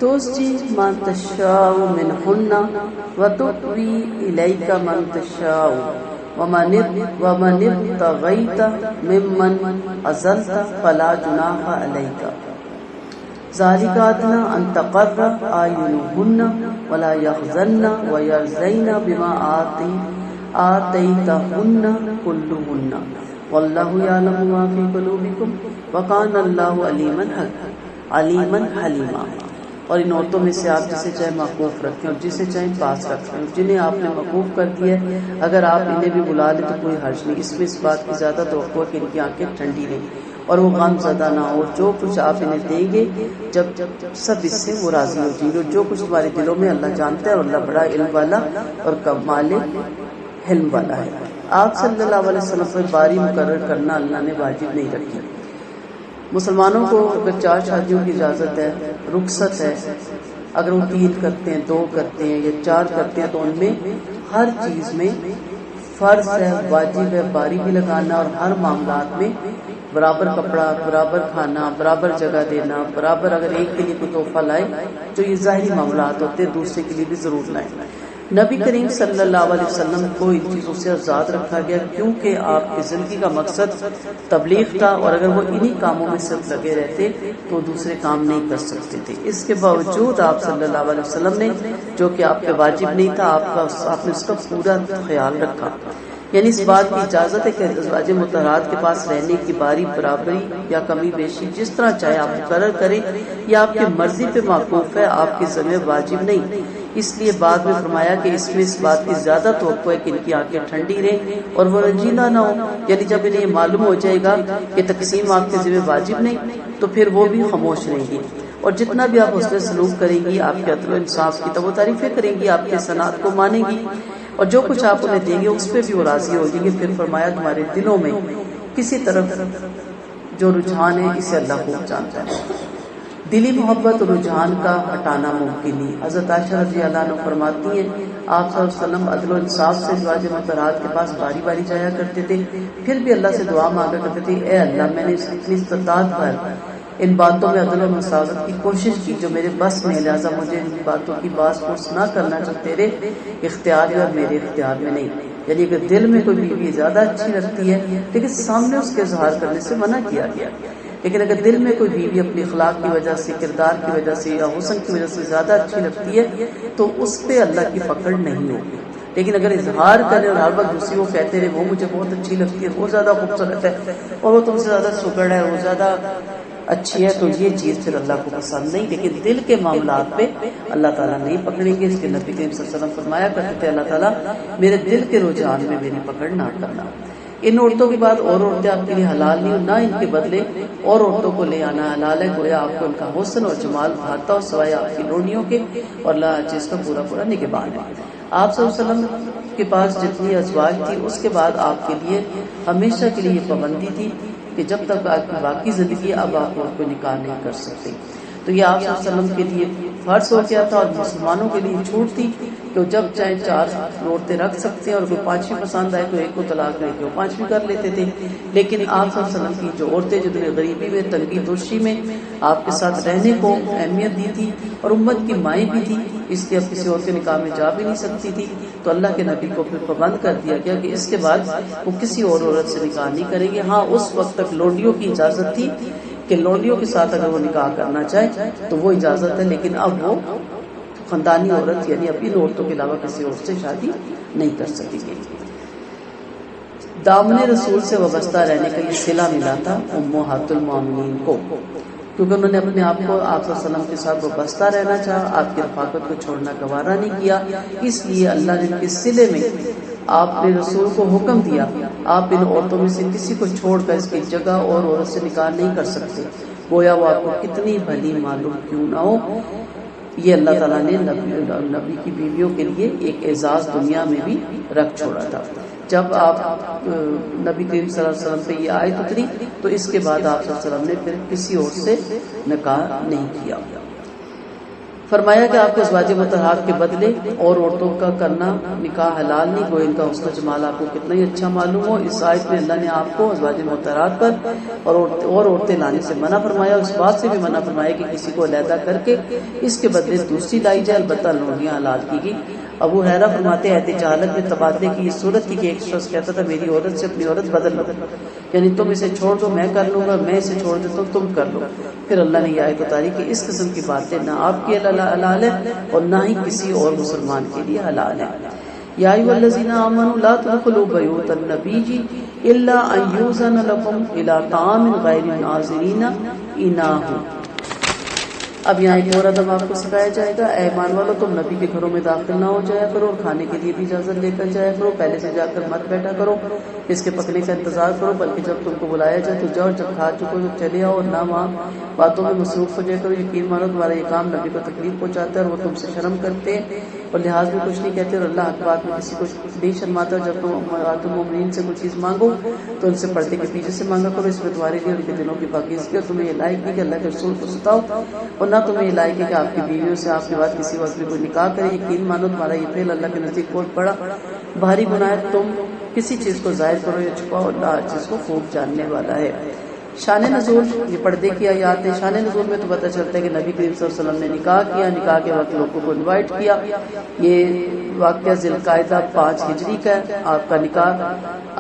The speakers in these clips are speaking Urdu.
تُزْجِي مَن تَشَاءُ مِنْهُنَّ وَتُؤْوِي إِلَيْكَ مَن تَشَاءُ وَمَنِ ابْتَغَيْتَ مِمَّنْ عَزَلْتَ فَلَا جُنَاحَ عَلَيْكَ ذَلِكَ أَدْنَىٰ أَن تَقَرَّ أَعْيُنُهُنَّ وَلَا يَحْزَنَّ وَيَرْضَيْنَ بِمَا آتَيْتَهُنَّ كُلُّهُنَّ وَاللَّهُ يَعْلَمُ مَا فِي قُلُوبِكُمْ وَكَانَ اللَّهُ عَلِيمًا حَلِيمًا۔ اور ان عورتوں میں سے آپ جسے چاہے موقوف رکھیں اور جسے چاہیں پاس رکھیں، جنہیں آپ نے موقوف کر دیا ہے اگر آپ انہیں بھی بلا لیں تو کوئی حرج نہیں۔ اس میں اس بات کی زیادہ توقع ہے کہ ان کی آنکھیں ٹھنڈی رہیں اور وہ غم زدہ نہ ہو، اور جو کچھ آپ انہیں دیں گے جب سب اس سے وہ راضی ہو جائیں گے۔ جو کچھ تمہارے دلوں میں اللہ جانتا ہے، اور اللہ بڑا علم والا اور کمال حلم والا ہے۔ آپ صلی اللہ علیہ وسلم پر باری مقرر کرنا اللہ نے واجب نہیں رکھی۔ مسلمانوں کو اگر 4 شادیوں کی اجازت ہے، رخصت ہے، اگر وہ 3 کرتے ہیں، 2 کرتے ہیں یا 4 کرتے ہیں، تو ان میں ہر چیز میں فرض ہے، واجب ہے باری بھی لگانا، اور ہر معاملات میں برابر کپڑا، برابر کھانا، برابر جگہ دینا، برابر اگر ایک کے لیے کوئی تحفہ لائے جو یہ ظاہری معاملات ہوتے ہیں دوسرے کے لیے بھی ضرور لائیں۔ نبی کریم صلی اللہ علیہ وسلم کو ان چیزوں سے آزاد رکھا گیا کیونکہ آپ کی زندگی کا مقصد تبلیغ تھا، اور اگر وہ انہی کاموں میں صرف لگے رہتے تو دوسرے کام نہیں کر سکتے تھے۔ اس کے باوجود آپ صلی اللہ علیہ وسلم نے، جو کہ آپ پہ واجب نہیں تھا، آپ نے اس کا پورا خیال رکھا۔ یعنی اس بات کی اجازت ہے کہ ازواج مطہرات کے پاس رہنے کی باری برابری یا کمی بیشی جس طرح چاہے آپ مقرر کریں، یا آپ کی مرضی پہ موقوف ہے، آپ کی ذمہ واجب نہیں۔ اس لیے بعد میں فرمایا کہ اس میں اس بات کی زیادہ توقع ہے کہ ان کی آنکھیں ٹھنڈی رہیں اور وہ رنجیدہ نہ ہو، یعنی جب انہیں یہ معلوم ہو جائے گا کہ تقسیم آپ کے ذمہ واجب نہیں تو پھر وہ بھی خاموش رہیں گی، اور جتنا بھی آپ حسن سلوک کریں گی، آپ کے عدل و انصاف کی تب و تعریفیں کریں گی، آپ کے صنعت کو مانیں گی، اور جو کچھ آپ انہیں دیں گے اس پہ بھی وہ راضی ہو جائیں گے۔ پھر فرمایا تمہارے دلوں میں کسی طرف جو رجحان ہے اسے اللہ خوب جانتا ہے۔ دلی محبت اور رجحان کا ہٹانا ممکن نہیں۔ حضرت عائشہ رضی اللہ عنہ فرماتی ہیں آپ صلی اللہ علیہ وسلم عدل و انصاف سے ازواج مطہرات کے پاس باری باری جایا کرتے تھے، پھر بھی اللہ سے دعا مانگا کرتے تھے، اے اللہ میں نے اپنی استطاعت پر ان باتوں میں عدل و مساوات کی کوشش کی جو میرے بس میں، لہٰذا مجھے ان باتوں کی باس پرس نہ کرنا جو تیرے اختیار میں اور میرے اختیار میں نہیں۔ یعنی اگر دل میں کوئی بیوی زیادہ اچھی لگتی ہے لیکن سامنے اس کے اظہار کرنے سے منع کیا گیا، لیکن اگر دل میں کوئی بیوی اپنی اخلاق کی وجہ سے، کردار کی وجہ سے یا حسن کی وجہ سے زیادہ اچھی لگتی ہے تو اس پہ اللہ کی پکڑ نہیں ہوگی۔ لیکن اگر اظہار کرے اور ہر وقت دوسری وہ کہتے رہے وہ مجھے بہت اچھی لگتی ہے، وہ زیادہ خوبصورت ہے، اور وہ تم سے زیادہ سگڑ ہے، وہ زیادہ اچھی ہے، تو یہ چیز پھر اللہ کو پسند نہیں۔ لیکن دل کے معاملات پہ اللہ تعالیٰ نہیں پکڑیں گے۔ اس کے نبی کریم صلی اللہ علیہ وسلم فرمایا کرتے تھے اللہ تعالیٰ میرے دل کے رجحان میں میری پکڑ نہ کرنا۔ ان عورتوں کے بعد اور عورتیں آپ کے لیے حلال نہیں، نہ ان کے بدلے اور عورتوں کو لے آنا حلال ہے، گویا آپ کو ان کا حسن اور جمال بھاتا ہو سوائے آپ کی لوڑیوں کے، اور اللہ چیز کا پورا پورا نگہبان ہے۔ آپ صلی اللہ علیہ وسلم کے پاس جتنی ازواج تھی اس کے بعد آپ کے لیے ہمیشہ کے لیے یہ پابندی تھی کہ جب تک آپ کی باقی زندگی اب آپ اور کوئی نکاح نہیں کر سکتے۔ تو یہ آپ صلی اللہ علیہ وسلم کے لیے فرض ہو گیا تھا، اور مسلمانوں کے لیے چھوٹ تھی کہ جب چاہے 4 عورتیں رکھ سکتے ہیں، اور کوئی 5ویں پسند آئے تو ایک کو طلاق دے کے وہ 5ویں کر لیتے تھے۔ لیکن آپ صلی اللہ علیہ وسلم کی جو عورتیں جنہیں غریبی میں، تنگی ترشی میں آپ کے ساتھ رہنے کو اہمیت دی تھی اور امت کی مائیں بھی تھی، اس لیے اب کسی اور کے نکاح میں جا بھی نہیں سکتی تھی، تو اللہ کے نبی کو پھر پابند کر دیا گیا کہ اس کے بعد وہ کسی اور عورت سے نکاح نہیں کریں گے۔ ہاں اس وقت تک لونڈیوں کی اجازت تھی کہ لونڈیوں کے ساتھ اگر وہ نکاح کرنا چاہے تو وہ اجازت ہے، لیکن اب وہ خاندانی عورت یعنی اب ان عورتوں کے علاوہ کسی اور سے شادی نہیں کر سکیں گے۔ دامن رسول سے وابستہ رہنے کا یہ صلہ ملا تھا امہات المومنین کو، کیونکہ انہوں نے اپنے آپ کو آپ صلی اللہ علیہ وسلم کے ساتھ وابستہ رہنا چاہا، آپ کی رفاقت کو چھوڑنا گوارا نہیں کیا، اس لیے اللہ نے اس صلے میں آپ نے رسول کو حکم دیا آپ ان عورتوں میں سے کسی کو چھوڑ کر اس کی جگہ اور عورت سے نکاح نہیں کر سکتے، گویا وہ آپ کو کتنی بھلی معلوم کیوں نہ ہو۔ یہ اللہ تعالیٰ نے نبی کی بیویوں کے لیے ایک اعزاز دنیا میں بھی رکھ چھوڑا تھا۔ جب آپ نبی کریم صلی اللہ علیہ وسلم پہ یہ آیت اتری تو اس کے بعد آپ صلی اللہ علیہ وسلم نے پھر کسی اور سے نکاح نہیں کیا۔ فرمایا کہ آپ کو ازواج مطہرات کے بدلے اور عورتوں کا کرنا نکاح حلال نہیں، گویا ان کا حسن و جمال آپ کو کتنا ہی اچھا معلوم ہو۔ اس آیت میں اللہ نے آپ کو ازواج مطہرات پر اور عورتیں لانے سے منع فرمایا، اس بات سے بھی منع فرمایا کہ کسی کو علیحدہ کر کے اس کے بدلے دوسری لائی جائے، البتہ لونڈیاں حلال کی گئی۔ ابو ہریرہ فرماتے ہیں ایت جہالت میں تبادلے کی یہ صورت تھی کہ ایک شخص کہتا تھا میری عورت سے اپنی عورت بدل لو، یعنی تم اسے چھوڑ دو میں کر لوں گا، میں اسے چھوڑ دیتا ہوں تم کر لو۔ پھر اللہ نے یہ آیت اتاری کہ اس قسم کی باتیں نہ آپ کی حلال ہے اور نہ ہی کسی اور مسلمان کے لیے حلال ہے۔ یا ایھا الذین آمنوا لا تدخلوا بیوت النبی الا ان یؤذن لکم الی طعام غیر ناظرین اناہ۔ اب یہاں ایک اور ادب آپ کو سکھایا جائے گا، اے ایمان والو تم نبی کے گھروں میں داخل نہ ہو جایا کرو اور کھانے کے لیے بھی اجازت لے کر جایا کرو، پہلے سے جا کر مت بیٹھا کرو، اس کے پکنے کا انتظار کرو، بلکہ جب تم کو بلایا جائے تو جاؤ، جب کھا چکو تو چلے آؤ اور نہ وہاں باتوں میں مصروف ہو جایا کرو۔ یقین مانو تمہارا یہ کام نبی کو تکلیف پہنچاتا ہے اور وہ تم سے شرم کرتے ہیں اور لحاظ میں کچھ نہیں کہتے، اور اللہ حق بات میں کسی کو نہیں شرماتا۔ جب تم مومنین سے کوئی چیز مانگو تو ان سے پردے کے پیچھے سے مانگا کرو، اس میں تمہارے لیے ان کے دلوں کی پاکیزگی، اور تمہیں یہ لائق نہیں کہ اللہ کے رسول کو ستاؤ اور نہ تمہیں یہ لائق ہے کہ آپ کی بیویوں سے آپ کے بعد کسی وقت بھی کوئی نکاح کرے۔ یقین مانو تمہارا یہ فعل اللہ کے نزدیک بہت بڑا بھاری گناہ ہے۔ تم کسی چیز کو ظاہر کرو یا چھپاؤ، اللہ ہر چیز کو خوب جاننے والا ہے۔ شان نزول، یہ پردے کی آیات ہے۔ شان نزول میں تو پتہ چلتا ہے کہ نبی کریم صلی اللہ علیہ وسلم نے نکاح کیا، نکاح کے وقت لوگوں کو انوائٹ کیا۔ یہ واقعہ ذی القعدہ 5 ہجری کا ہے۔ آپ کا نکاح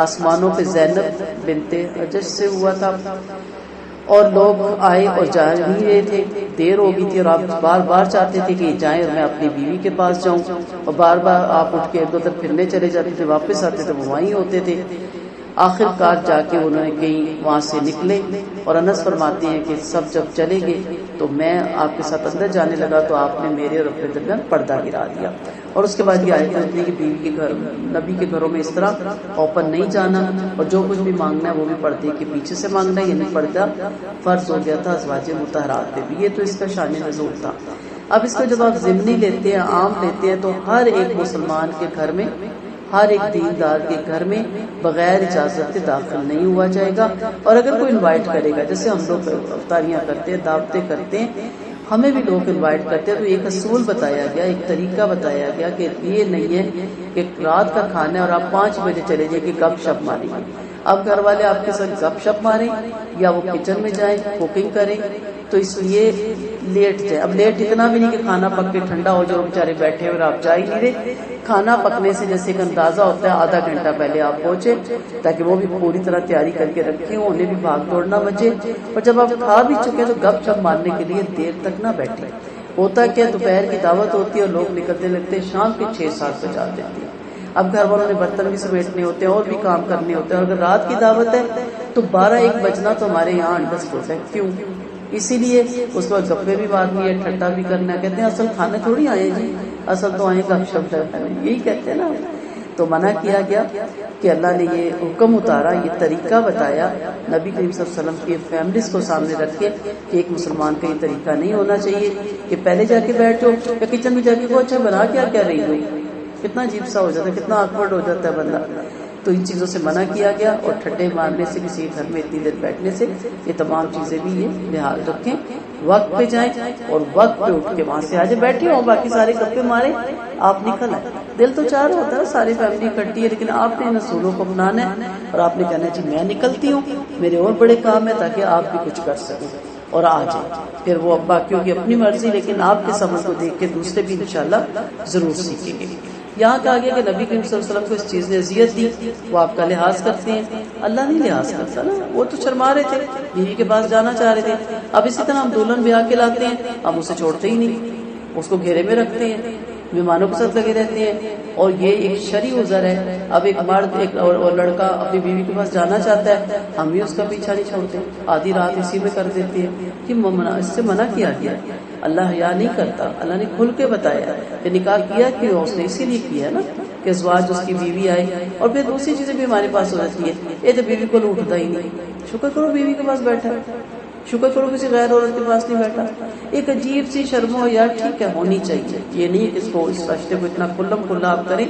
آسمانوں پہ زینب بنت حجج سے ہوا تھا اور لوگ آئے اور جا نہیں رہے تھے، دیر ہو گئی تھی اور آپ بار بار چاہتے تھے کہ جائیں اور میں اپنی بیوی کے پاس جاؤں، اور بار بار آپ اٹھ کے ادھر ادھر پھرنے چلے جاتے تھے، واپس آتے تھے وہ وہیں ہوتے تھے۔ آخر کار جا کے انہوں نے کہیں وہاں سے نکلے، اور انس فرماتے ہیں کہ سب جب چلے گئے تو میں آپ کے ساتھ اندر جانے لگا تو آپ نے میرے اور اپنے درمیان پردہ گرا دیا، اور اس کے بعد یہ آیت ہے کہ بیوی کے گھر نبی کے گھروں میں اس طرح اوپن نہیں جانا، اور جو کچھ بھی مانگنا ہے وہ بھی پردے کے پیچھے سے مانگنا ہے، یعنی پردہ فرض ہو گیا تھا ازواج مطہرات پہ بھی۔ یہ تو اس کا شان نزول تھا۔ اب اس کو جب آپ ضمنی لیتے ہیں، عام لیتے ہیں، تو ہر ایک مسلمان کے گھر میں، ہر ایک دیندار کے گھر میں بغیر اجازت کے داخل نہیں ہوا جائے گا، اور اگر کوئی انوائٹ کرے گا، جیسے ہم لوگ افطاریاں کرتے ہیں، دعوتیں کرتے ہیں، ہمیں بھی لوگ انوائٹ کرتے ہیں، تو ایک اصول بتایا گیا، ایک طریقہ بتایا گیا کہ یہ نہیں ہے کہ رات کا کھانا ہے اور آپ 5 بجے چلے جائیں کہ گپ شپ ماریں گے۔ اب گھر والے آپ کے ساتھ گپ شپ ماریں یا وہ کچن میں جائیں کوکنگ کریں، تو اس لیے لیٹ جائے۔ اب لیٹ اتنا بھی نہیں کہ کھانا پک کے ٹھنڈا ہو جائے، بیچارے بیٹھے اور آپ جا ہی نہیں رہے۔ کھانا پکنے سے جیسے ایک اندازہ ہوتا ہے، آدھا گھنٹہ پہلے آپ پہنچے تاکہ وہ بھی پوری طرح تیاری کر کے رکھیں، انہیں بھی بھاگ دوڑنا بچے، اور جب آپ کھا بھی چکے تو گپ شپ مارنے کے لیے دیر تک نہ بیٹھے۔ ہوتا کیا، دوپہر کی دعوت ہوتی ہے اور لوگ نکلتے لگتے شام کے 6-7 بجا دیتے ہیں۔ اب گھر والوں نے برتن بھی سمیٹنے ہوتے ہیں اور بھی کام کرنے ہوتے ہیں، اور اگر رات کی دعوت ہے تو 12-1 بجنا تو ہمارے یہاں انڈرسٹوڈ ہے۔ کیوں؟ اسی لیے اس کو گپے بھی مارنی ہے، ٹھٹا بھی کرنا ہے۔ کہتے ہیں اصل کھانے تھوڑی آئے جی، اصل تو آئے گپ شپ کرنے، یہی کہتے ہیں نا۔ تو منع کیا گیا کہ اللہ نے یہ حکم اتارا، یہ طریقہ بتایا نبی کریم صلی اللہ علیہ وسلم کی فیملیز کو سامنے رکھ کے کہ ایک مسلمان کا یہ طریقہ نہیں ہونا چاہیے کہ پہلے جا کے بیٹھو یا کچن میں جا کے وہ اچھا بنا کیا رہی ہو، کتنا عجیب سا ہو جاتا ہے، کتنا آکورڈ ہو جاتا ہے بندہ۔ تو ان چیزوں سے منع کیا گیا، اور ٹھٹے مارنے سے، کسی گھر میں اتنی دیر بیٹھنے سے، یہ تمام چیزیں بھی یہ لحاظ رکھیں۔ وقت پہ جائیں اور وقت پہ اٹھ کے وہاں سے آج بیٹھے ہو، باقی سارے گپے مارے، آپ نکل آئے۔ دل تو چاہ رہا ہوتا ہے ساری فیملی اکٹھی ہے، لیکن آپ نے ان اصولوں کو اپنانا ہے اور آپ نے کہنا ہے جی میں نکلتی ہوں، میرے اور بڑے کام ہے، تاکہ آپ بھی کچھ کر سکیں اور آ جائیں۔ پھر وہ باقیوں کی اپنی مرضی، لیکن آپ کے صبر کو دیکھ کے دوسرے بھی انشاءاللہ ضرور سیکھیں گے۔ یہاں کہا گیا کہ نبی کریم صلی اللہ علیہ وسلم کو اس چیز نے اذیت دی، وہ آپ کا لحاظ کرتے ہیں، اللہ نہیں لحاظ کرتا نا۔ وہ تو شرما رہے تھے، بیوی کے پاس جانا چاہ رہے تھے۔ اب اسی طرح ہم دلہن بیاہ کے لاتے ہیں، ہم اسے چھوڑتے ہی نہیں، اس کو گھیرے میں رکھتے ہیں، مہمانوں کے ساتھ لگے رہتے ہیں، اور یہ ایک شرعی عذر ہے۔ اب ایک مرد اور لڑکا اپنی بیوی کے پاس جانا چاہتا ہے، ہم بھی اس کا پیچھا نہیں چھوڑتے، آدھی رات اسی میں کر دیتے ہیں کہ اس سے منع کیا گیا۔ اللہ حیا نہیں کرتا، اللہ نے کھل کے بتایا کہ نکاح کیا کیوں، اس نے اسی لیے کیا نا کہ ازواج اس کی بیوی آئے، اور پھر دوسری چیزیں بھی ہمارے پاس ہو جاتی ہے۔ یہ تو بیوی کو لوٹتا ہی نہیں، شکر کرو بیوی کے پاس بیٹھا، شکر کرو کسی غیر عورت کے پاس نہیں بیٹھا۔ ایک عجیب سی شرم ہو یار، ٹھیک ہے ہونی چاہیے، یہ نہیں کہ اس رشتے کو اتنا کھلم کھلا آپ کریں،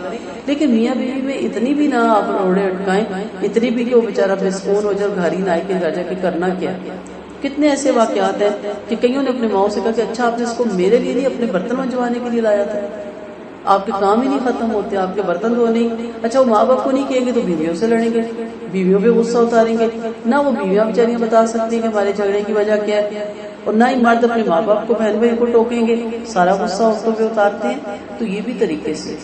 لیکن میاں بیوی میں اتنی بھی نہ آپ روڑے اٹکائیں، اتنی بھی کہ وہ بیچارہ بے سکون ہو جائے اور گھر ہی نہ آئے کہ جا کے کرنا کیا۔ کتنے ایسے واقعات ہیں کہ کئیوں نے اپنے ماؤں سے کہا کہ اچھا آپ نے اس کو میرے لیے نہیں اپنے برتن منجوانے کے لیے لایا تھا، آپ کے کام ہی نہیں ختم ہوتے، آپ کے برتن دھونے ہی۔ اچھا وہ ماں باپ کو نہیں کہیں گے تو بیویوں سے لڑیں گے، بیویوں پہ غصہ اتاریں گے، نہ وہ بیویاں بیچاریاں بتا سکتی ہیں کہ ہمارے جھگڑے کی وجہ کیا ہے، اور نہ ہی مرد اپنے ماں باپ کو، بہن بھائی کو ٹوکیں گے، سارا غصہ عورتوں پہ اتارتے ہیں۔ تو یہ بھی طریقے سے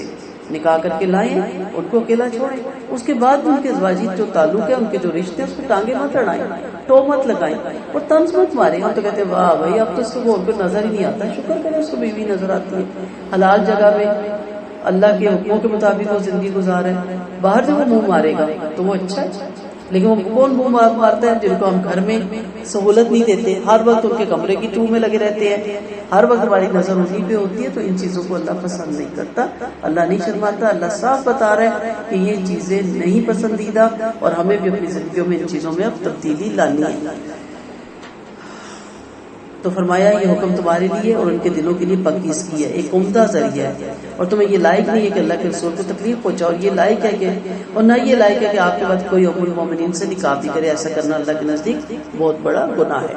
نکاح کر کے لائیں، ان کو اکیلا چھوڑیں، اس کے بعد ان کے ازواجی جو تعلق ہے، ان کے جو رشتے ہیں، اس کو ٹانگے مت لڑائیں، ٹو مت لگائیں اور طنز مت ماریں۔ ہم تو کہتے ہیں واہ بھائی اب تو اس کو نظر ہی نہیں آتا، شکر کریں اس کو بیوی نظر آتی ہے، حلال جگہ میں اللہ کے حکموں کے مطابق وہ زندگی گزارے۔ باہر سے وہ منہ مارے گا تو وہ اچھا ہے، لیکن وہ کون منہ مارتا ہے؟ جن کو ہم گھر میں سہولت نہیں دیتے، ہر وقت ان کے کمرے کی ٹو میں لگے رہتے ہیں، ہر وقت ہماری نظر انہیں پہ ہوتی ہے، تو ان چیزوں کو اللہ پسند نہیں کرتا، اللہ نہیں شرماتا۔ اللہ صاف بتا رہا ہے کہ یہ چیزیں نہیں پسندیدہ اور ہمیں بھی اپنی زندگیوں میں ان چیزوں میں اب تبدیلی لانی ہے۔ تو فرمایا یہ حکم تمہارے لیے اور ان کے دلوں کے لیے پاکیزگی ہے، ایک عمدہ ذریعہ ہے، اور تمہیں یہ لائق نہیں ہے کہ اللہ کے رسول کو تکلیف پہنچاؤ، یہ لائق ہے کہ، اور نہ یہ لائق ہے کہ آپ کے بعد کوئی ام المومنین سے نکاح بھی کرے، ایسا کرنا اللہ کے نزدیک بہت بڑا گناہ ہے۔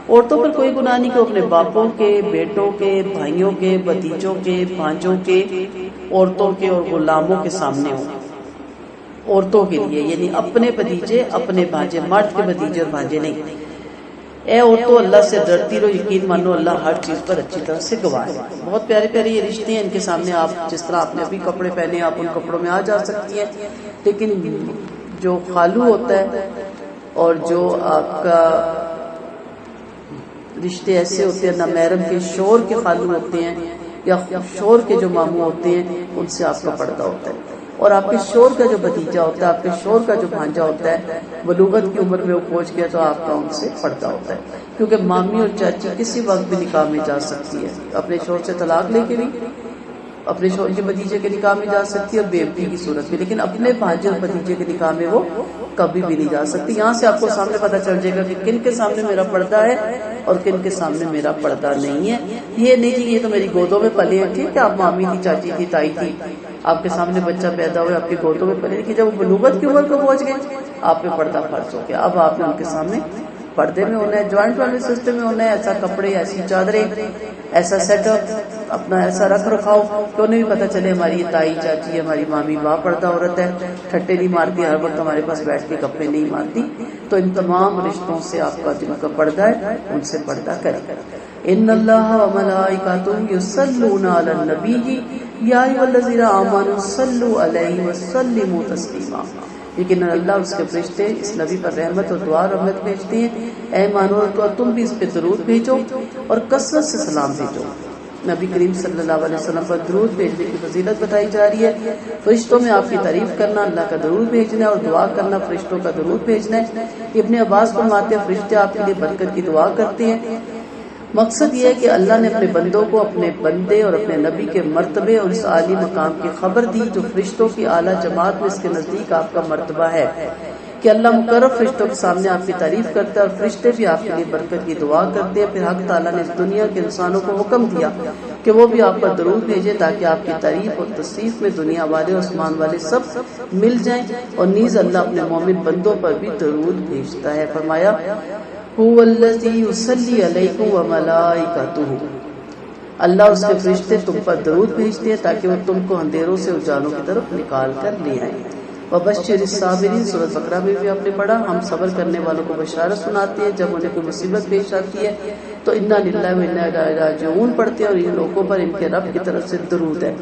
عورتوں پر کوئی گناہ نہیں کہ اپنے باپوں کے، بیٹوں کے، بھائیوں کے، بھتیجوں کے، بھانجوں کے، عورتوں کے اور غلاموں کے سامنے ہوں۔ عورتوں کے لیے یعنی اپنے بھتیجے، اپنے بھانجے، مرد کے بھتیجے اور بھانجے نہیں۔ اے عورتوں اللہ سے ڈرتی رہو، یقین مانو اللہ ہر چیز پر اچھی طرح سے گواہ ہے۔ بہت پیارے پیارے یہ رشتے ہیں، ان کے سامنے آپ جس طرح آپ نے ابھی کپڑے پہنے آپ ان کپڑوں میں آ جا سکتی ہیں، لیکن جو خالو ہوتا ہے اور جو آپ کا رشتے ایسے ہوتے ہیں، نہ محرم کے شور کے خالو ہوتے ہیں یا شور کے جو ماموں ہوتے ہیں، ان سے آپ کا پردہ ہوتا ہے، اور آپ کے شور کا جو بھتیجا ہوتا ہے، آپ کے شور کا جو بھانجا ہوتا ہے، بلوغت کی عمر میں وہ پہنچ گیا تو آپ کا ان سے پردہ ہوتا ہے، کیونکہ مامی اور چاچی کسی وقت بھی نکاح میں جا سکتی ہے، اپنے شوہر سے طلاق لے کے بھی اپنے شوہر کے بھتیجے کے نکاح میں جا سکتی ہے اور بیوتی کی صورت میں، لیکن اپنے بھانجے اور بھتیجے کے نکاح میں وہ کبھی بھی نہیں جا سکتی۔ یہاں سے آپ کو سامنے پتہ چل جائے گا کہ کن کے سامنے میرا پردہ ہے اور کن کے سامنے میرا پردہ نہیں ہے۔ یہ نہیں کہ یہ تو میری گودوں میں پلے ہیں، ٹھیک ہے آپ مامی تھی، چاچی تھی، تائی تھی، آپ کے سامنے بچہ پیدا ہوئے آپ کی گودوں میں پلے، لیکن جب وہ بلوغت کی عمر کو پہنچ گئے آپ پہ پردہ فرض ہو گیا، اب آپ نے ان کے سامنے پردے میں ہونا ہے، جوائنٹ فیملی سسٹم میں ہونا ہے، ایسا کپڑے، ایسی چادریں، ایسا سیٹ اپ، اپنا ایسا رکھ رکھاؤ کہ انہیں بھی پتہ چلے ہماری یہ تائی چاچی، ہماری مامی با پردہ عورت ہے، ٹھٹے نہیں مارتی، ہر وقت ہمارے پاس بیٹھ کے گپے نہیں مارتی۔ تو ان تمام رشتوں سے آپ کا جن کا پردہ ہے ان سے پردہ کرے۔ ان اللہ وملائکتہ یصلون علی النبی یا ایھا الذین آمنوا صلوا علیہ وسلموا تسلیما۔ لیکن اللہ اس کے فرشتے اس نبی پر رحمت اور دعا رحمت بھیجتے ہیں، اے مانو تو تم بھی اس پہ درود بھیجو اور کثرت سے سلام بھیجو۔ نبی کریم صلی اللہ علیہ وسلم پر درود بھیجنے کی فضیلت بتائی جا رہی ہے، فرشتوں میں آپ کی تعریف کرنا، اللہ کا درود بھیجنا اور دعا کرنا فرشتوں کا درود بھیجنا ہے۔ ابن عباس فرماتے ہیں فرشتے آپ کے لیے برکت کی دعا کرتے ہیں، مقصد یہ ہے کہ اللہ نے اپنے بندوں کو اپنے بندے اور اپنے نبی کے مرتبے اور اس عالی مقام کی خبر دی جو فرشتوں کی اعلیٰ جماعت میں اس کے نزدیک آپ کا مرتبہ ہے، کہ اللہ مقرب فرشتوں کے سامنے آپ کی تعریف کرتا ہے اور فرشتے بھی آپ کے لیے برکت کی دعا کرتے ہیں۔ پھر حق تعالیٰ نے اس دنیا کے انسانوں کو حکم دیا کہ وہ بھی آپ پر درود بھیجے تاکہ آپ کی تعریف اور تصریف میں دنیا والے اور آسمان والے سب مل جائیں، اور نیز اللہ اپنے مومن بندوں پر بھی درود بھیجتا ہے۔ فرمایا هو الذی یصلی علیکم وملائکتہ، اللہ اور اس کے فرشتے تم پر درود بھیجتے ہیں تاکہ وہ تم کو اندھیروں سے اجالوں کی طرف نکال کر لے آئیں۔ وبشر الصابرین، سورۃ بقرہ میں بھی آپ نے پڑھا، ہم صبر کرنے والوں کو بشارت سناتے ہیں جب انہیں کوئی مصیبت پیش آتی ہے تو انا للہ و انا الیہ راجعون پڑھتے ہیں، اور ان لوگوں پر ان کے رب کی طرف سے درود ہے۔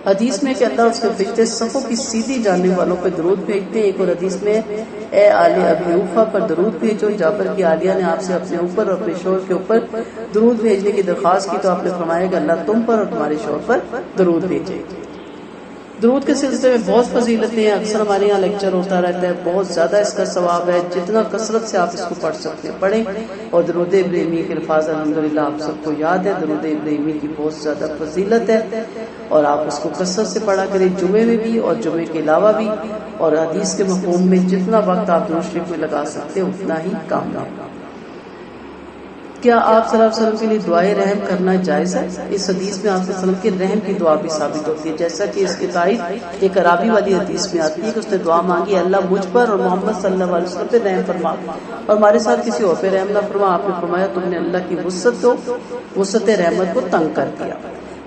حدیث میں کہ اللہ اس کے فرشتے صفوں کی سیدھی جاننے والوں پر درود بھیجتے ہیں۔ ایک اور حدیث میں اے آل ابی اوفا پر درود بھیجو۔ جابر کی عالیہ نے آپ سے اپنے اوپر اور اپنے شوہر کے اوپر درود بھیجنے کی درخواست کی تو آپ نے فرمایا کہ اللہ تم پر اور تمہارے شوہر پر درود بھیجے۔ درود کے سلسلے میں بہت فضیلتیں ہیں، اکثر ہمارے یہاں لیکچر ہوتا رہتا ہے، بہت زیادہ اس کا ثواب ہے، جتنا کثرت سے آپ اس کو پڑھ سکتے ہیں پڑھیں۔ اور درود ابراہیمی کے الفاظ الحمدللہ آپ سب کو یاد ہے، درود ابراہیمی کی بہت زیادہ فضیلت ہے اور آپ اس کو کثرت سے پڑھا کریں، جمعے میں بھی اور جمعے کے علاوہ بھی، اور حدیث کے مفہوم میں جتنا وقت آپ درود شریف میں لگا سکتے ہیں اتنا ہی کام ہے۔ کیا آپ صلی اللہ علیہ وسلم کے لیے دعائے رحم کرنا جائز ہے؟ اس حدیث میں آپ صلی اللہ علیہ وسلم کی رحم کی دعا بھی ثابت ہوتی ہے، جیسا کہ اس کی تائید ایک عرابی والی حدیث میں آتی ہے کہ اس نے دعا مانگی، اللہ مجھ پر اور محمد صلی اللہ علیہ وسلم پہ رحم فرما اور ہمارے ساتھ کسی اور پہ رحم نہ فرما۔ آپ نے فرمایا تم نے اللہ کی وسعت کو، وسعت رحمت کو تنگ کر دیا۔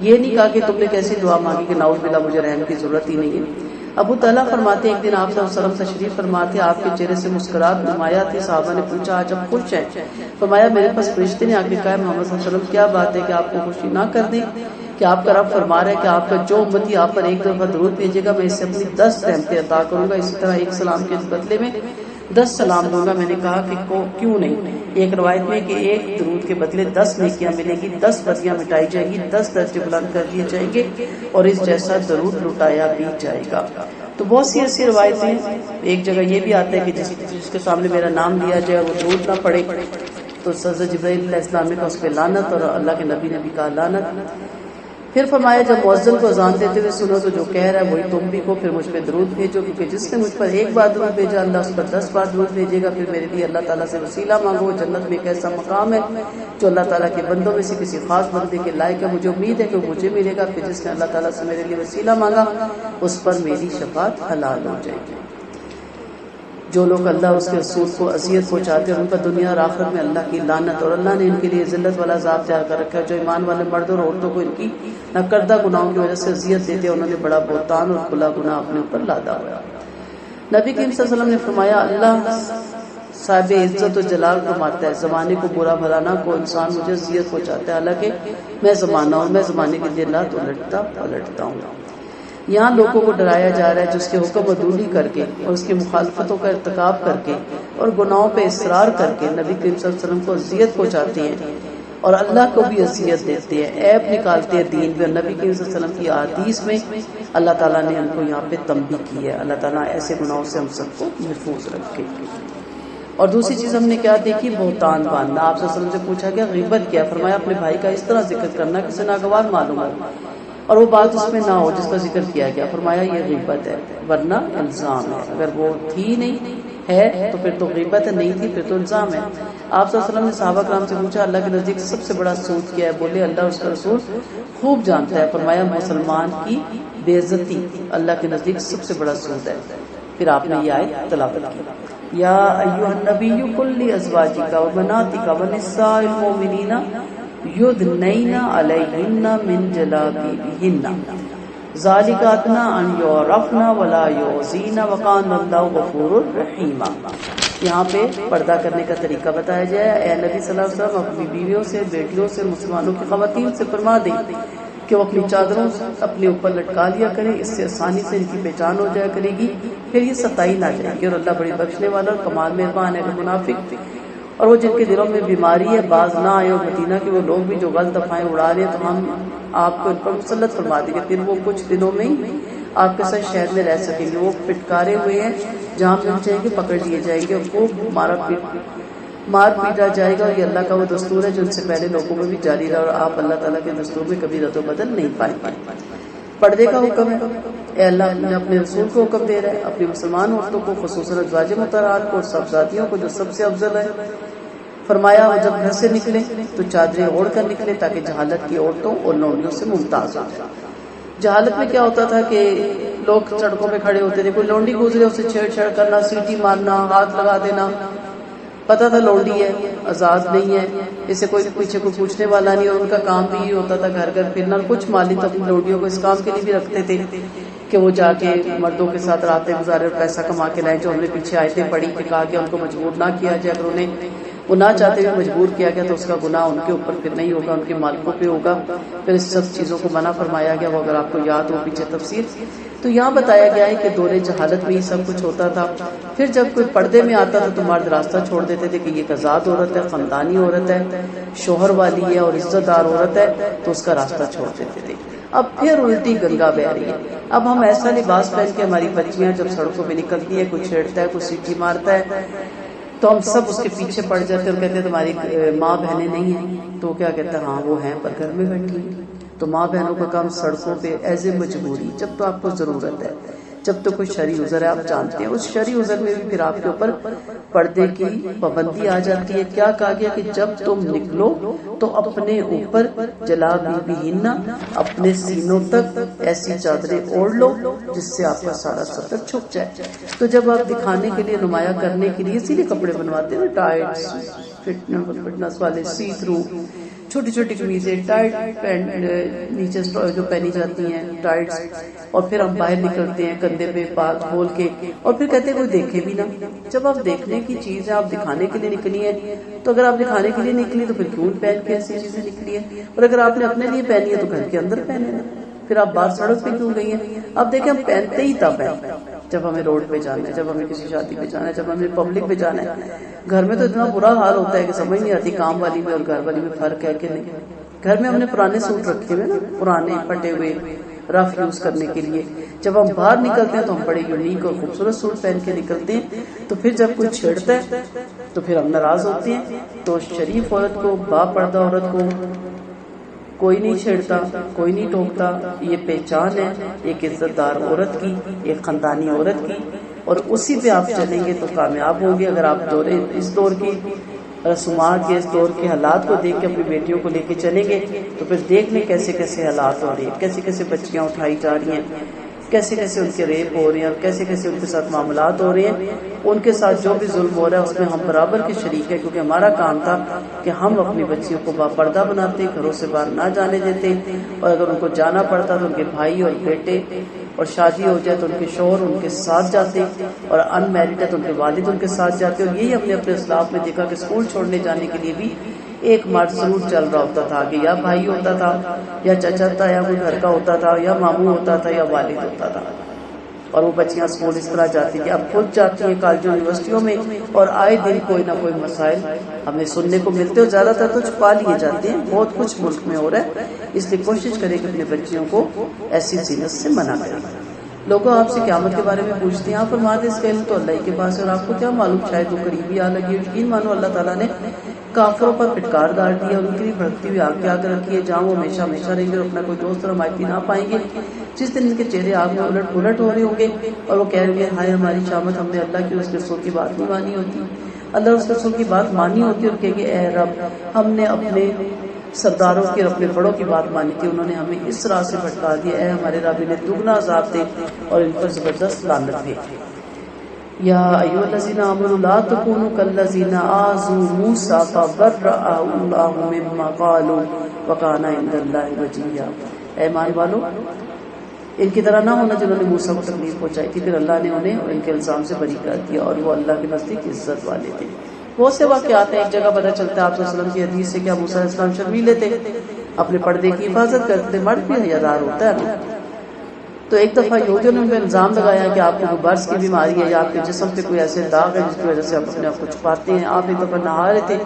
یہ نہیں کہا کہ تم نے کیسی دعا مانگی کہ نعوذ باللہ مجھے رحم کی ضرورت ہی نہیں ہے۔ ابو طلحہ فرماتے ہیں ایک دن آپ صلی اللہ علیہ وسلم تشریف فرماتے، آپ کے چہرے سے مسکراہٹ نمایاں تھی۔ صحابہ نے پوچھا آج آپ خوش ہیں؟ فرمایا میرے پاس فرشتے نے آ کے کہا محمد صلی اللہ علیہ وسلم کیا بات ہے کہ آپ کو خوشی نہ کر دیں کہ آپ کا رب فرما رہا ہے کہ آپ کا جو امتی آپ پر ایک دفعہ درود بھیجے گا میں اسے اپنی 10 رحمتیں عطا کروں گا، اسی طرح ایک سلام کے بدلے میں 10 سلام دوں گا۔ میں نے کہا کہ کیوں نہیں؟ ایک روایت میں کہ ایک درود کے بدلے 10 نیکیاں ملے گی، 10 بدیاں مٹائی جائیں گی، 10 درجے بلند کر دیے جائیں گے اور اس جیسا درود لٹایا بھی جائے گا۔ تو بہت سی ایسی روایتیں، ایک جگہ یہ بھی آتا ہے کہ جس کے سامنے میرا نام لیا جائے وہ درود نہ پڑے تو حضرت جبرائیل علیہ السلام نے کہا اس پہ لعنت، اور اللہ کے نبی نے بھی کہا لعنت۔ پھر فرمایا جب مؤذن کو اذان دیتے ہوئے سنو تو جو کہہ رہا ہے وہی تم بھی کو، پھر مجھ پہ درود بھیجو، کیونکہ جس نے مجھ پر ایک بار درود بھیجا اللہ اس پر 10 بار درود بھیجے گا۔ پھر میرے لیے اللہ تعالیٰ سے وسیلہ مانگو، جنت میں ایک ایسا مقام ہے جو اللہ تعالیٰ کے بندوں میں سے کسی خاص بندے کے لائق ہے، مجھے امید ہے کہ مجھے ملے گا۔ پھر جس نے اللہ تعالیٰ سے میرے لیے وسیلہ مانگا اس پر میری شفاعت حلال ہو جائے گی۔ جو لوگ اللہ اس کے رسول کو اذیت پہنچاتے ہیں ان پر دنیا اور آخرت میں اللہ کی لعنت، اور اللہ نے ان کے لیے ذلت والا عذاب تیار کر رکھا ہے۔ جو ایمان والے مرد اور عورتوں کو ان کی نہ کردہ گناہوں کی وجہ سے اذیت دیتے ہیں انہوں نے بڑا بہتان اور کھلا گناہ اپنے اوپر لادا ہوا ہے۔ نبی کریم صلی اللہ علیہ وسلم نے فرمایا اللہ صاحب عزت و جلال فرماتا ہے زمانے کو برا بھلا نہ کو انسان مجھے اذیت پہنچاتا ہے حالانکہ میں زمانہ ہوں، میں زمانے کے دن رات الٹتا پلٹتا ہوں۔ یہاں لوگوں کو ڈرایا جا رہا ہے جس کے حکم عدولی کر کے اور اس کی مخالفتوں کا ارتکاب کر کے اور گناہوں پہ اصرار کر کے نبی کریم صلی اللہ علیہ وسلم کو اذیت پہنچاتے ہیں اور اللہ کو بھی اذیت دیتے ہیں، عیب نکالتے ہیں دین پہ۔ نبی کریم صلی اللہ علیہ وسلم کی احادیث میں اللہ تعالیٰ نے ہم کو یہاں پہ تنبیہ کی ہے۔ اللہ تعالیٰ ایسے گناہوں سے ہم سب کو محفوظ رکھے۔ اور دوسری چیز ہم نے کیا دیکھی؟ بہتان باندھنا۔ آپ صلی اللہ علیہ وسلم سے پوچھا گیا غیبت کیا؟ فرمایا اپنے بھائی کا اس طرح ذکر کرنا کسی ناگوار معلوم ہو اور وہ بات اس میں نہ ہو جس کا ذکر کیا گیا، فرمایا یہ غیبت ہے، ورنہ الزام ہے۔ اگر وہ تھی نہیں ہے تو پھر تو غیبت ہے، نہیں تھی پھر تو الزام ہے۔ آپ صلی اللہ علیہ وسلم نے صحابہ کرام سے پوچھا اللہ کے نزدیک سب سے بڑا سود کیا ہے؟ بولے اللہ اس کا رسول خوب جانتا ہے۔ فرمایا مسلمان کی بے عزتی اللہ کے نزدیک سب سے بڑا سود ہے۔ پھر آپ نے یہ آیت تلاوت کی، یا ایھا النبی قل لازواجک وبناتک ونساء المؤمنین یدنین علیہن من جلابیبہن ذالک ادنی ان یعرفن ولا یؤذین وکان اللہ غفورا رحیما۔ یہاں پہ پردہ کرنے کا طریقہ بتایا جائے۔ اے نبی صلی اللہ علیہ وسلم اپنی بیویوں سے، بیٹیوں سے، مسلمانوں کی خواتین سے فرما دیں کہ وہ اپنی چادروں اپنے اوپر لٹکا لیا کریں، اس سے آسانی سے ان کی پہچان ہو جایا کرے گی، پھر یہ ستائی نہ جائے گی۔ اور اللہ بڑی بخشنے والا اور کمال مہربان ہے۔ منافق اور وہ جن کے دلوں میں بیماری ہے باز نہ آئے اور مدینہ کے وہ لوگ بھی جو غلط افواہیں اڑا رہے ہیں تو ہم آپ کو ان پر مسلط فرما دیں گے، پھر وہ کچھ دنوں میں ہی آپ کے ساتھ شہر میں رہ سکیں گے۔ وہ پٹکارے ہوئے ہیں، جہاں مل جائیں گے پکڑ لیے جائیں گے اور خوب مار پیٹا جائے گا۔ اور یہ اللہ کا وہ دستور ہے جو ان سے پہلے لوگوں میں بھی جاری رہا، اور آپ اللہ تعالیٰ کے دستور میں کبھی رد و بدل نہیں پائیں گے۔ پردے کا حکم ہے، اے اللہ نے اپنے رسول کو حکم دے رہا ہے اپنی مسلمان عورتوں کو، خصوصاً ازواج مطہرات کو اور صاحبزادیوں کو جو سب سے افضل ہے۔ فرمایا وہ جب گھر سے نکلے تو چادریں اوڑھ کر نکلے تاکہ جہالت کی عورتوں اور لونڈیوں سے ممتاز ہو جائے۔ جہالت میں کیا ہوتا تھا کہ لوگ سڑکوں پہ کھڑے ہوتے تھے، کوئی لونڈی گزرے اسے چھیڑ چھاڑ کرنا، سیٹی مارنا، ہاتھ لگا دینا، پتہ تھا لونڈی ہے، آزاد نہیں ہے، اسے کوئی پیچھے کوئی پوچھنے والا نہیں، اور ان کا کام بھی یہ ہوتا تھا گھر گھر پھرنا۔ کچھ مالی تو اپنی لونڈیوں کو اس کام کے لیے بھی رکھتے تھے کہ وہ جا کے مردوں کے ساتھ راتیں گزارے اور پیسہ کما کے لائیں، جو ہم نے پیچھے آیتیں پڑھی کہ کہا کہ ان کو مجبور نہ کیا جائے، اگر انہیں وہ نہ چاہتے ہوئے مجبور کیا گیا تو اس کا گناہ ان کے اوپر پھر نہیں ہوگا، ان کے مالکوں پہ ہوگا۔ پھر اس سب چیزوں کو منع فرمایا گیا، وہ اگر آپ کو یاد ہو پیچھے تفسیر تو یہاں بتایا گیا ہے کہ دور جہالت میں یہ سب کچھ ہوتا تھا۔ پھر جب کوئی پردے میں آتا تھا تو مرد راستہ چھوڑ دیتے تھے کہ یہ ایک آزاد عورت ہے، خاندانی عورت ہے، شوہر والی ہے اور عزت دار عورت ہے، تو اس کا راستہ چھوڑ دیتے تھے۔ اب پھر الٹی گنگا بہ رہی ہے۔ اب ہم ایسا لباس پہن کے ہماری بچیاں جب سڑکوں پہ نکلتی ہے، کوئی چھیڑتا ہے، کوئی سیٹی مارتا ہے تو ہم سب اس کے پیچھے پڑ جاتے ہیں اور کہتے ہیں تمہاری ماں بہنیں نہیں ہیں، تو کیا کہتا ہے ہاں وہ ہیں پر گھر میں بیٹھی ہیں۔ تو ماں بہنوں کا کام سڑکوں پہ ایز اے مجبوری، جب تو آپ کو ضرورت ہے جب تو کوئی شرعی عذر ہے آپ جانتے ہیں، اس شرعی عذر میں بھی پھر آپ کے اوپر پردے کی پابندی آ جاتی ہے۔ کیا کہا گیا کہ جب تم نکلو تو اپنے اوپر جلابیبہن، اپنے سینوں تک ایسی چادریں اوڑھ لو جس سے آپ کا سارا سطر چھپ جائے۔ تو جب آپ دکھانے کے لیے، نمایاں کرنے کے لیے اسی لیے کپڑے بنواتے ہیں، ٹائٹس، فٹنس والے، سی تھرو، چھوٹی چھوٹی قمیضیں، ٹائٹ پینٹ نیچے جو پہنی جاتی ہیں ٹائٹس، اور پھر ہم باہر نکلتے ہیں کندھے پہ پاک کھول کے، اور پھر کہتے ہیں کوئی دیکھے بھی نہ۔ جب آپ دیکھنے کی چیز ہے، آپ دکھانے کے لیے نکلی ہے، تو اگر آپ دکھانے کے لیے نکلی تو پھر کیوں پہن کے ایسی چیزیں نکلی ہے؟ اور اگر آپ نے اپنے لیے پہنی ہے تو گھر کے اندر پہنے نا، پھر آپ باہر سڑک پہ کیوں گئی ہیں؟ اب دیکھیں ہم پہنتے ہی تب ہیں جب ہمیں روڈ پہ جانا ہے، جب ہمیں کسی شادی پہ جانا ہے، جب ہمیں پبلک پہ جانا ہے۔ گھر میں تو اتنا برا حال ہوتا ہے کہ سمجھ نہیں آتی کام والی میں اور گھر والی میں فرق ہے کہ نہیں۔ گھر میں ہم نے پرانے سوٹ رکھے ہوئے نا، پرانے پھٹے ہوئے رف یوز کرنے کے لیے، جب ہم باہر نکلتے ہیں تو ہم بڑے یونیک اور خوبصورت سوٹ پہن کے نکلتے ہیں، تو پھر جب کوئی چھیڑتا ہے تو پھر ہم ناراض ہوتے ہیں۔ تو شریف عورت کو، با پردہ عورت کو کوئی نہیں چھیڑتا، کوئی نہیں ٹوکتا، یہ پہچان ہے ایک عزت دار عورت کی، ایک خاندانی عورت کی، اور اسی پہ آپ چلیں گے تو کامیاب ہوں گے۔ اگر آپ اس دور کی رسومات کے، اس دور کے حالات کو دیکھ کے اپنی بیٹیوں کو لے کے چلیں گے تو پھر دیکھ لیں کیسے کیسے حالات ہو رہے ہیں، کیسے کیسے بچیاں اٹھائی جا رہی ہیں، کیسے کیسے ان کے ریپ ہو رہے ہیں، اور کیسے کیسے ان کے ساتھ معاملات ہو رہے ہیں۔ ان کے ساتھ جو بھی ظلم ہو رہا ہے اس میں ہم برابر کے شریک ہیں، کیونکہ ہمارا کام تھا کہ ہم اپنی بچیوں کو باپردہ بناتے، گھروں سے باہر نہ جانے دیتے، اور اگر ان کو جانا پڑتا تو ان کے بھائی اور بیٹے، اور شادی ہو جائے تو ان کے شوہر ان کے ساتھ جاتے، اور ان میرڈ ہے تو ان کے والد ان کے ساتھ جاتے۔ اور یہی ہم نے اپنے اسلاف میں دیکھا کہ اسکول چھوڑنے جانے کے لیے بھی ایک مرد ضرور چل رہا ہوتا تھا، کہ یا بھائی ہوتا تھا، یا چچا تھا، یا کوئی گھر کا ہوتا تھا، یا ماموں ہوتا تھا، یا والد ہوتا تھا، اور وہ بچیاں اسکول اس طرح جاتی ہیں۔ اب خود جاتی ہیں کالجوں یونیورسٹیوں میں، اور آئے دن کوئی نہ کوئی مسائل ہمیں سننے کو ملتے، اور زیادہ تر تو چھپا لیے جاتے ہیں۔ بہت کچھ ملک میں ہو رہا ہے، اس لیے کوشش کریں کہ اپنے بچیوں کو ایسی زینت سے منع کریں۔ لوگوں آپ سے قیامت کے بارے میں پوچھتے ہیں، آپ فرماتے اس کا علم تو اللہ کے پاس ہے، اور آپ کو کیا معلوم شاید وہ قریبی آ لگی ہو۔ یقین مانو اللہ تعالیٰ نے کافروں پر پھٹکار ڈال دیا، اور ان کے لیے بھڑکتی ہوئی آگ کے آگ رکھی ہے، جہاں وہ ہمیشہ ہمیشہ رہیں گے اور اپنا کوئی دوست اور حمایتی نہ پائیں گے۔ جس دن ان کے چہرے آگ میں الٹ پلٹ ہو رہے ہوں گے، اور وہ کہہ رہے ہیں ہائے ہماری شامت، ہم نے اللہ کی اور اس کے رسول کی بات نہیں مانی ہوتی، اللہ اور اس کے رسول کی بات مانی ہوتی، اور کہیں گے اے رب ہم نے اپنے سرداروں کی اور اپنے بڑوں کی بات مانی تھی، انہوں نے ہمیں اس راہ سے بھٹکا دیا، اے ہمارے رب انہیں دگنا عذاب دے اور ان پر زبردست لعنت بھیج۔ یا ایھا الذین آمنوا لا تکونوا کالذین آذوا موسیٰ فبرأہ اللہ مما قالوا وکان عند اللہ وجیہا۔ اے ایمان والو، ان کی طرح نہ ہونا جنہوں نے موسیٰ کو تکلیف پہنچائی تھی، پھر اللہ نے انہیں اور ان کے الزام سے بری کر دیا، اور وہ اللہ کے نزدیک عزت والے تھے۔ بہت سے واقعات ہیں، ایک جگہ پتہ چلتا ہے آپ صلی اللہ علیہ وسلم کی حدیث سے کہ موسیٰ علیہ السلام شرمیلے تھے، اپنے پردے کی حفاظت کرتے، مرد بھی حیادار ہوتا ہے نا۔ تو ایک دفعہ یہودیوں نے ان پہ الزام لگایا کہ آپ کو کوئی برس کی بیماری ہے، یا آپ کے جسم پہ کوئی ایسے داغ ہے جس کی وجہ سے آپ اپنے آپ کو چھپاتے ہیں۔ آپ ایک دفعہ نہا رہے تھے،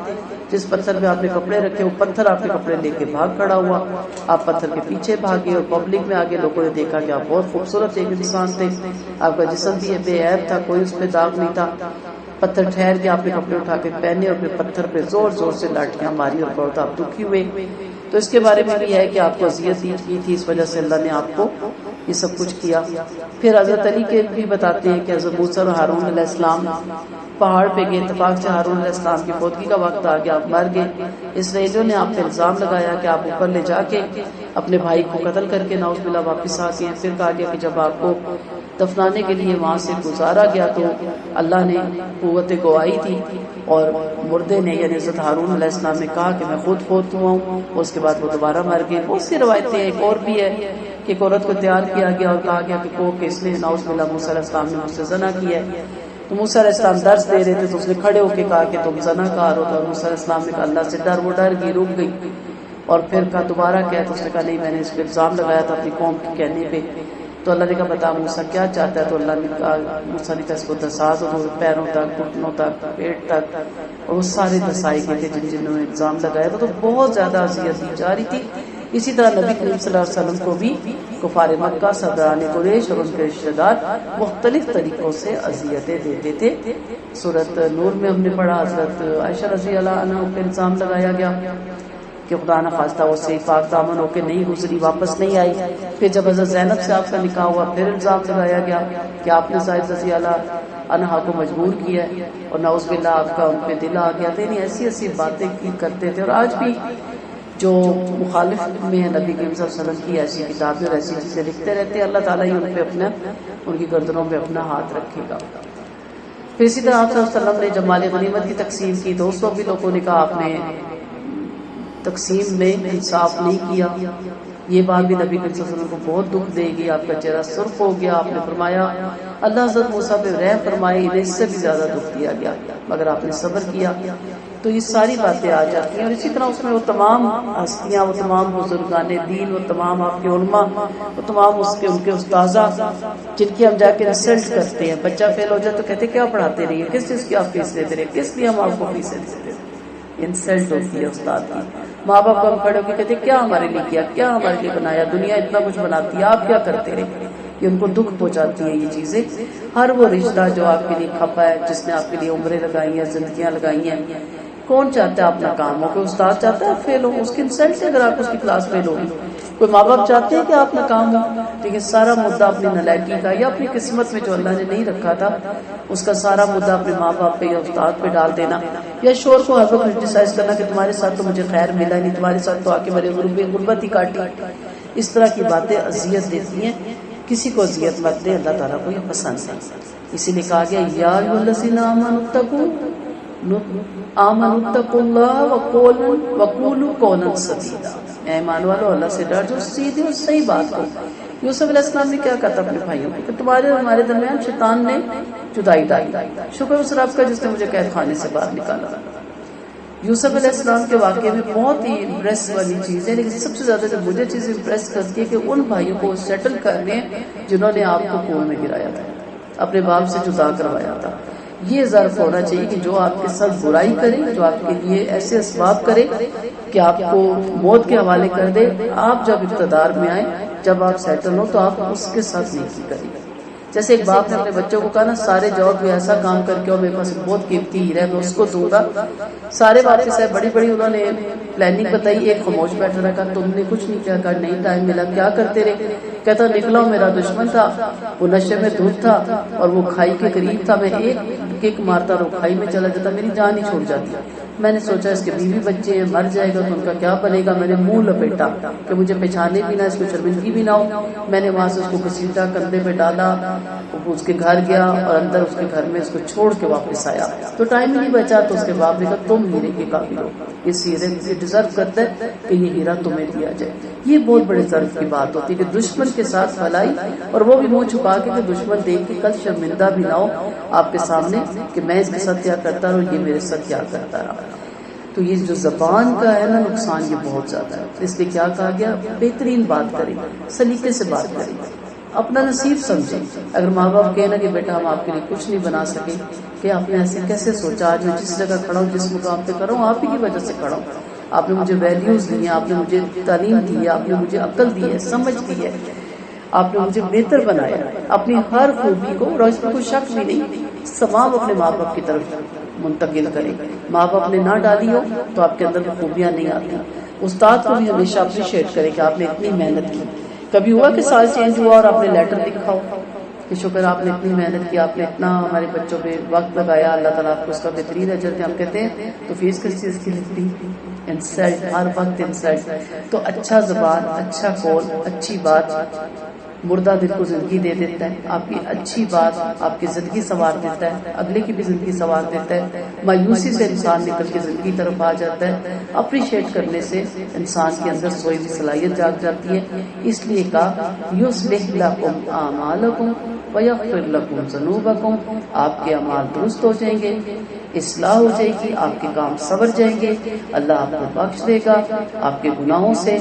جس پتھر پہ آپ نے کپڑے رکھے وہ پتھر آپ کے کپڑے لے کے بھاگ کھڑا ہوا، آپ پتھر کے پیچھے بھاگے، اور پبلک میں آگے لوگوں نے دیکھا کہ آپ بہت خوبصورت ایک انسان تھے، آپ کا جسم بھی بے عیب تھا، کوئی اس پہ داغ نہیں تھا۔ پتھر ٹھہر کے آپ نے کپڑے اٹھا کے پہنے، اور پھر پتھر پہ زور زور سے لاٹھیاں ماری، اور بہت آپ دکھی ہوئے۔ تو اس کے بارے میں بھی ہے کہ آپ کو اذیت دی کی تھی، اس وجہ سے اللہ نے آپ کو یہ سب کچھ کیا۔ پھر حضرت علی کے بھی بتاتے ہیں کہ حضرت موسیٰ اور ہارون علیہ السلام پہاڑ پہ گئے، اتفاق سے ہارون علیہ السلام کی فوتگی کا وقت آ گیا، آپ مر گئے۔ اسرائیلیوں نے آپ پہ الزام لگایا کہ آپ اوپر لے جا کے اپنے بھائی کو قتل کر کے نعوذ باللہ واپس آ گئے۔ پھر کہا گیا کہ جب آپ کو دفنانے کے لیے وہاں سے گزارا گیا تو اللہ نے قوت گواہی دی، اور مردے نے یعنی حضرت ہارون علیہ السلام نے کہا کہ میں خود فوت ہوا ہوں، اور اس کے بعد وہ دوبارہ مر گئے۔ بہت سی روایتیں ہیں، ایک اور بھی ہے کہ ایک عورت کو تیار کیا گیا اور کہا گیا کہ اس نے نعوذ باللہ موسیٰ علیہ السلام نے مجھ سے زنا کیا ہے، تو موسیٰ علیہ السلام درس دے رہے تھے تو اس نے کھڑے ہو کے کہا کہ تم زنا کار ہو، اور موسیٰ علیہ السلام نے کہا اللہ سے ڈر، وہ ڈر گئی، رک گئی، اور پھر کہا دوبارہ کیا، تو اس نے کہا نہیں میں نے اس پہ الزام لگایا تھا اپنی قوم کے کہنے پہ۔ تو اللہ نے کہا بتا موسیٰ کیا چاہتا ہے، تو اللہ نے کہا موسیٰ نے کہا اس کو دسا دو، پیروں تک، گھٹنوں تک، پیٹ تک، اور وہ سارے دسائے گئے تھے جن جنہوں نے الزام لگایا تھا۔ تو بہت زیادہ اذیت دی جا رہی تھی۔ اسی طرح نبی کریم صلی اللہ علیہ وسلم کو بھی کفار مکہ، سرداران قریش اور ان کے رشتہ دار مختلف طریقوں سے اذیتیں دیتے تھے۔ سورۃ نور میں ہم نے پڑھا حضرت عائشہ رضی اللہ عنہا کو الزام لگایا گیا کہ خدا نہ خواستہ وہ صحیح پاک دامن ہو کے نہیں گزری، واپس نہیں آئی. پھر جب حضرت زینب سے آپ کا نکاح ہوا پھر الزام لگایا گیا کہ آپ نے زائد رضی اللہ عنہا کو مجبور کیا ہے، اور نعوذ باللہ آپ کا ان پہ دل آ گیا تھا. یعنی ایسی ایسی باتیں کی کرتے تھے. اور آج بھی جو مخالف میں ہیں نبی کریم صلی اللہ علیہ وسلم کی ایسی کتابیں اور ایسی چیزیں لکھتے رہتے ہیں، اللہ تعالیٰ ہی ان پہ اپنا ان کی گردنوں پہ اپنا ہاتھ رکھے گا. پھر اسی طرح آپ صلی اللہ علیہ وسلم نے جب مال غنیمت کی تقسیم کی تو اس وقت بھی لوگوں نے کہا آپ نے تقسیم میں انصاف نہیں کیا. یہ بات بھی نبی کریم صلی اللہ علیہ وسلم کو بہت دکھ دے گی. آپ کا چہرہ سرخ ہو گیا. آپ نے فرمایا اللہ حضرت موسیٰ پہ رحم فرمائے، انہیں اس سے بھی زیادہ دکھ دیا گیا مگر آپ نے صبر کیا. تو یہ ساری باتیں آ جاتی ہیں. اور اسی طرح اس میں وہ تمام ہستیاں، وہ تمام بزرگان دین، وہ تمام آپ کے علماء، وہ تمام ان کے استاذہ جن کی ہم جا کے انسلٹ کرتے ہیں. بچہ فیل ہو جائے تو کہتے کیا پڑھاتے رہیے، کس چیز کی آپ فیس لیتے رہے، کس لیے ہم آپ کو فیس دیتے رہے. انسلٹ ہوتی ہے استاد کی. ماں باپ کو ہم کھڑے ہو کے کہتے کیا ہمارے لیے کیا، کیا ہمارے لیے بنایا، دنیا اتنا کچھ بناتی ہے آپ کیا کرتے رہے. کہ ان کو دکھ پہنچاتی ہیں یہ چیزیں. ہر وہ رشتہ جو آپ کے لیے کھپا ہے، جس نے آپ کے لیے عمریں لگائی ہیں، زندگیاں لگائی ہیں، کون چاہتا ہے اپنا کام ہو؟ کوئی استاد چاہتا ہے آپ فیل ہو؟ اس کی انسلٹ ہے اگر آپ اس کی کلاس فیل ہوگی. کوئی ماں باپ چاہتے ہیں کہ آپ اپنا کام ہو؟ لیکن سارا مدعا اپنی نالائکی کا یا اپنی قسمت میں جو اللہ نے نہیں رکھا تھا اس کا سارا مدعا اپنے ماں باپ پہ یا استاد پہ ڈال دینا، یا شور کو ہر وقت کرٹیسائز کرنا کہ تمہارے ساتھ تو مجھے خیر ملا نہیں، تمہارے ساتھ تو آ کے میرے غربت ہی کاٹی. اس طرح کی باتیں اذیت دیتی ہیں. کسی کو اذیت مت دے، اللہ تعالیٰ کو یہ پسند ہے. اسی لیے کہا گیا یا ایھا الذین آمنوا اتقوا اللہ وقولوا قولا سدیدا. اے ایمان والو اللہ سے ڈر جو سیدھی اور صحیح بات ہو. یوسف علیہ السلام نے کیا کہا تھا اپنے بھائیوں کو کہ تمہارے اور ہمارے درمیان شیطان نے جدائی ڈالی، شکر اس رب کا جس نے مجھے قید خانے سے باہر نکالا. یوسف علیہ السلام کے واقعے میں بہت ہی امپریس والی چیز ہے، لیکن سب سے زیادہ جو مجھے چیز امپریس کرتی ہے کہ ان بھائیوں کو سیٹل کرنے جنہوں نے آپ کو کول میں گرایا تھا، اپنے باپ سے جدا کروایا تھا. یہ ظرف ہونا چاہیے کہ جو آپ کے ساتھ برائی کرے، جو آپ کے لیے ایسے اسباب کرے کہ آپ کو موت کے حوالے کر دے، آپ جب اقتدار میں آئیں، جب آپ سیٹل ہو تو آپ اس کے ساتھ نیکی کریں. جیسے ایک باپ نے اپنے بچوں کو کہا نا سارے جاؤ کوئی ایسا کام کر کے اور میرے پاس بہت قیمتی ہیرا ہے میں اس کو دوں گا. سارے واپس آئے، بڑی بڑی انہوں نے پلاننگ بتائی. ایک خاموش بیٹھا رہا، کہا تم نے کچھ نہیں کیا. کہا نہیں ٹائم ملا. کیا کرتے رہے؟ کہتا نکلا میرا دشمن تھا، وہ نشے میں دھت تھا اور وہ کھائی کے قریب تھا. میں ایک کک مارتا اور وہ کھائی میں چلا جاتا، میری جان ہی چھوڑ جاتی. میں نے سوچا اس کے بیوی بچے ہیں، مر جائے گا تو ان کا کیا بنے گا. میں نے منہ لپیٹا کہ مجھے پہچانے بھی نہ، اس کو شرمندگی بھی نہ ہو. میں نے وہاں سے اس کو گھسیٹا، کندھے پہ ڈالا، اس کے گھر گیا اور اندر اس کے گھر میں اس کو چھوڑ کے واپس آیا. تو ٹائم ہی نہیں بچا تو اس کے باپ نے کہا تم ہیرے کے قابل ہو، اس ہیرے سے ڈیزرو کرتا ہے کہ یہ ہیرا تمہیں دیا جائے. یہ بہت بڑے ظرف کی بات ہوتی ہے کہ دشمن کے ساتھ بھلائی، اور وہ بھی منہ چھپا کے کہ دشمن دیکھ کے کل شرمندہ بھی نہ ہو آپ کے سامنے کہ میں اس کے ساتھ کیا کرتا رہا، یہ میرے ساتھ کیا کرتا رہا. تو یہ جو زبان کا ہے نا نقصان یہ بہت زیادہ ہے. اس لیے کیا کہا گیا؟ بہترین بات کریں، سلیقے سے بات کریں، اپنا نصیب سمجھیں. اگر ماں باپ کہنا کہ بیٹا ہم آپ کے لیے کچھ نہیں بنا سکے، کہ آپ نے ایسے کیسے سوچا؟ آج میں جس جگہ کھڑا ہوں، جس مقام پہ کھڑا ہوں، آپ ہی کی وجہ سے کھڑا ہوں. آپ نے مجھے ویلیوز دی ہیں، آپ نے مجھے تعلیم دی ہے، آپ نے مجھے عقل دی ہے، سمجھ دی ہے، آپ نے مجھے بہتر بنایا. اپنی ہر خوبی کو، اور اس میں کوئی شک بھی نہیں، ثواب اپنے ماں باپ کی طرف منتقل کریں. ماں باپ نے نہ ڈالی ہو تو آپ کے اندر خوبیاں نہیں آتی. استاد کو بھی ہمیشہ اپریشیٹ کرے کہ آپ نے اتنی محنت کی. کبھی ہوا کہ سال چینج ہوا اور آپ نے لیٹر لکھا ہو کہ شکر آپ نے اتنی محنت کی، آپ نے اتنا ہمارے بچوں پہ وقت لگایا، اللہ تعالیٰ آپ کو اس کا بہترین اجر دے. ہم کہتے ہیں تو فیس کس چیز کی لگتی؟ انسلٹ، ہر وقت انسلٹ. تو اچھا زبان، اچھا قول، اچھی بات مردہ دل کو زندگی دے دیتا ہے. آپ کی اچھی بات آپ کی زندگی سنوار دیتا ہے، اگلے کی بھی زندگی سنوار دیتا ہے. مایوسی سے انسان نکل کے زندگی طرف آ جاتا ہے. اپریشیٹ کرنے سے انسان کے اندر سوئی بھی صلاحیت جاگ جاتی ہے. اس لیے کہا یصلح لکم اعمالکم ویغفر لکم ذنوبکم. آپ کے اعمال درست ہو جائیں گے، اصلاح ہو جائے گی، آپ کے کام سنور جائیں گے، اللہ آپ کو بخش دے گا آپ کے گناہوں سے.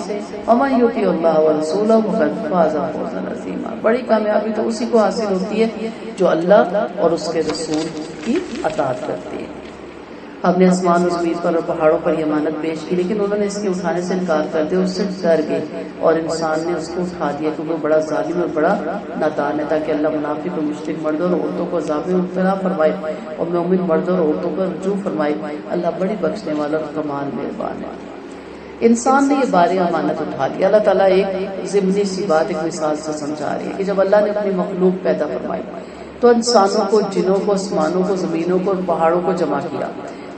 ومن یطع اللہ ورسولہ فقد فاز فوزا عظیما. بڑی کامیابی تو اسی کو حاصل ہوتی ہے جو اللہ اور اس کے رسول کی اطاعت کرتے ہیں. ہم نے آسمان و زمین پر اور پہاڑوں پر یہ امانت پیش کی، لیکن انہوں نے اس کے اٹھانے سے انکار کر دیا، اس سے ڈر گئے اور انسان نے اس کو اٹھا دیا کیونکہ وہ بڑا ظالم اور بڑا نادان ہے. تاکہ اللہ منافق اور مشرک مردوں اور عورتوں کو عذاب مبتلا فرمائے اور مومن مردوں اور عورتوں پر رجوع فرمائے. اللہ بڑی بخشنے والا اور کمال مہربان ہے. انسان نے یہ بار امانت اٹھا لیا. اللہ تعالیٰ ایک ضمنی سی بات ایک مثال سے سمجھا رہی ہے کہ جب اللہ نے اپنی مخلوق پیدا فرمائی تو انسانوں کو، جنوں کو، آسمانوں کو، زمینوں کو اور پہاڑوں کو جمع کیا.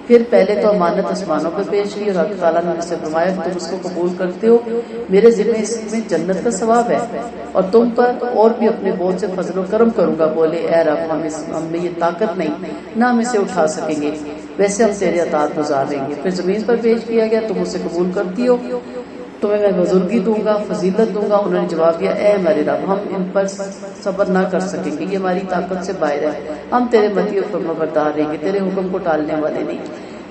پھر پہلے تو امانت آسمانوں پہ پیش کی اور اللہ تعالیٰ نے مجھ سے فرمایا کہ تم اس کو قبول کرتے ہو، میرے ذمہ اس میں جنت کا ثواب ہے اور تم پر اور بھی اپنے بہت سے فضل و کرم کروں گا. بولے اے رب ہم میں یہ طاقت نہیں، نہ ہم اسے اٹھا سکیں گے، ویسے ہم تیرے اطاعت گزار رہیں گے. پھر زمین پر پیش کیا گیا، تم اسے قبول کرتی ہو، تمہیں میں بزرگی دوں گا، فضیلت دوں گا. انہوں نے جواب دیا اے ہمارے رب ہم ان پر صبر نہ کر سکیں گے، یہ ہماری طاقت سے باہر ہے، ہم تیرے مطیع و فرما بردار رہیں گے، تیرے حکم کو ٹالنے والے نہیں.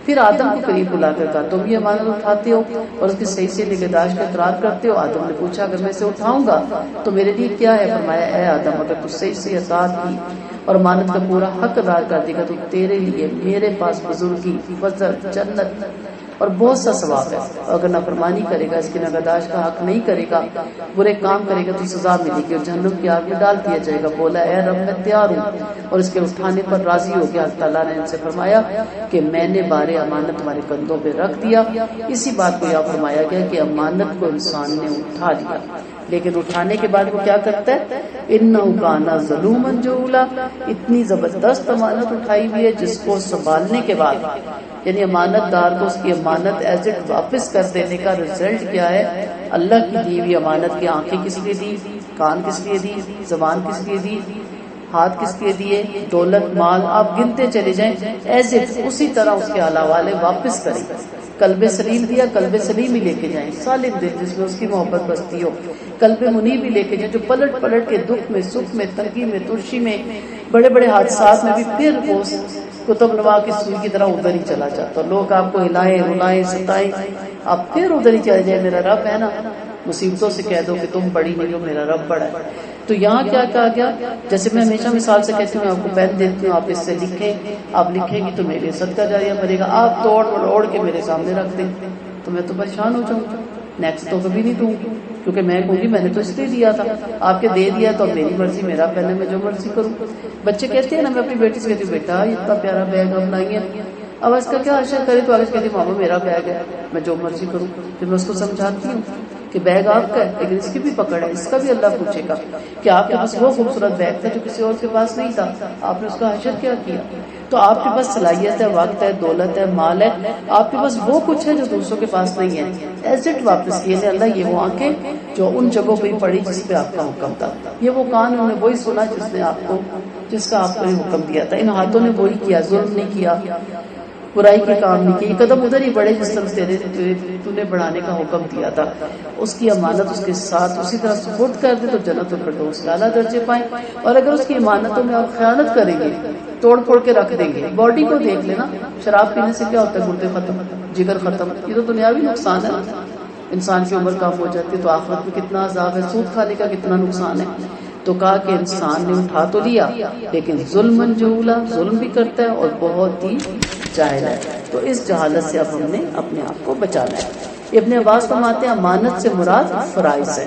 پھر آدم کو قریب بلا کر کہا تم یہ امانت اٹھاتے ہو اور اس کی صحیح سے نگہداشت کا اقرار کرتے ہو. آدم نے پوچھا اگر میں اسے اٹھاؤں گا تو میرے لیے کیا ہے؟ فرمایا اے آدم اگر تو صحیح سے اطاعت کی اور امانت کا پورا حق ادا کر دے گا تو تیرے لیے میرے پاس بزرگی، فضل، جنت اور بہت سا ثواب ہے. اگر نافرمانی کرے گا، اس کی نگہداشت کا حق نہیں کرے گا، برے کام کرے گا تو سزا ملے گی اور جہنم کی آگ میں ڈال دیا جائے گا. بولا اے رب میں تیار ہوں اور اس کے اٹھانے پر راضی ہو گیا. اللہ تعالیٰ نے ان سے فرمایا کہ میں نے بار امانت تمہارے کندھوں پہ رکھ دیا. اسی بات کو یہاں فرمایا گیا کہ امانت کو انسان نے اٹھا لیا، لیکن اٹھانے کے بعد وہ کیا کرتا ہے؟ انہ کان ظلوما جہولا. اتنی زبردست امانت اٹھائی ہوئی ہے جس کو سنبھالنے کے بعد، یعنی امانت دار کو اس کی امانت ایز اٹ واپس کر دینے کا رزلٹ کیا ہے؟ اللہ کی دی ہوئی امانت کی آنکھیں کس لیے دی، کان کس لیے دی، زبان کس لیے دی، ہاتھ کس لیے دیے، دولت، مال، آپ گنتے چلے جائیں، ایز اٹ اسی طرح اس کے آلہ والے واپس کریں. قلب سلیم دیا، قلب سلیم ہی لے کے جائیں. سالم دل جس میں اس کی محبت بستی ہو. قلب منیب بھی لے کے جائیں جو پلٹ پلٹ کے دکھ میں، سکھ میں، تنگی میں، ترشی میں، بڑے بڑے حادثات میں بھی پھر وہ کتب نوا کی سوئی کی طرح ادھر ہی چلا جاتا. لوگ آپ کو ہلائیں، رلائیں، ستائیں، آپ پھر ادھر ہی چلے جائیں. میرا رب ہے نا، مصیبتوں سے کہہ دو کہ تم بڑی نہیں ہو، میرا رب بڑا ہے. تو یہاں کیا کہا گیا؟ جیسے میں ہمیشہ مثال سے کہتی ہوں، میں آپ کو پین دیتی ہوں، آپ اس سے لکھیں، آپ لکھیں گی تو میرے صدقہ جاریہ بنے گا. آپ توڑ مروڑ کے میرے سامنے رکھ دیں تو میں تو پریشان ہو جاؤں گا، نیکسٹ تو کبھی نہیں دوں گی، کیونکہ میں کہوں گی میں نے تو اس لیے دیا تھا، آپ کے دے دیا تو میری مرضی، میرا پہلے میں جو مرضی کروں. بچے کہتے ہیں نا، میں اپنی بیٹی سے کہتی ہوں بیٹا اتنا پیارا بیگ آپ لائی ہیں، اب اس کا کیا اشر کرے؟ تو آگے کہتی ہوں ماما میرا بیگ ہے، میں جو مرضی کروں. پھر میں اس کو سمجھاتی ہوں کہ بیگ آپ کا ہے لیکن اس کی بھی پکڑ ہے، اس کا بھی اللہ پوچھے گا کہ آپ کے پاس وہ خوبصورت بیگ تھا جو کسی اور کے پاس نہیں تھا، آپ نے اس کا حشر کیا کیا؟ تو آپ کے پاس صلاحیت ہے، وقت ہے، دولت ہے، مال ہے، آپ کے پاس وہ کچھ ہے جو دوسروں کے پاس نہیں ہے، ایز اٹ واپس کیے نے اللہ. یہ وہ آنکھیں جو ان جگہوں پہ پڑی جس پہ آپ کا حکم تھا، یہ وہ کان انہوں نے وہی سنا جس کا آپ کو حکم دیا تھا، ان ہاتھوں نے وہی کیا، ظلم نہیں کیا، برائی کے کام نہیں کیے، قدم ادھر ہی بڑھے جس طرح تو نے بڑھانے کا حکم دیا تھا. اس کی امانت اس کے ساتھ اسی طرح سپرد کر دے تو جنت الفردوس کے اعلیٰ درجے پائیں. اور اگر اس کی امانتوں میں آپ خیانت کریں گے، توڑ پھوڑ کے رکھ دیں گے. باڈی کو دیکھ لینا، شراب پینے سے کیا ہوتا ہے؟ گردے ختم، جگر ختم. یہ تو دنیاوی نقصان ہے، انسان کی عمر کم ہو جاتی ہے. تو آخرت میں کتنا عذاب ہے، سود کھانے کا کتنا نقصان ہے. تو کہا کہ انسان نے اٹھا تو لیا لیکن ظلم جہولا، ظلم بھی کرتا ہے اور بہت ہی جاہل ہے. تو اس جہالت سے اب ہم نے اپنے آپ کو بچانا ہے. ابن عباس فرماتے ہیں امانت سے مراد فرائض ہے.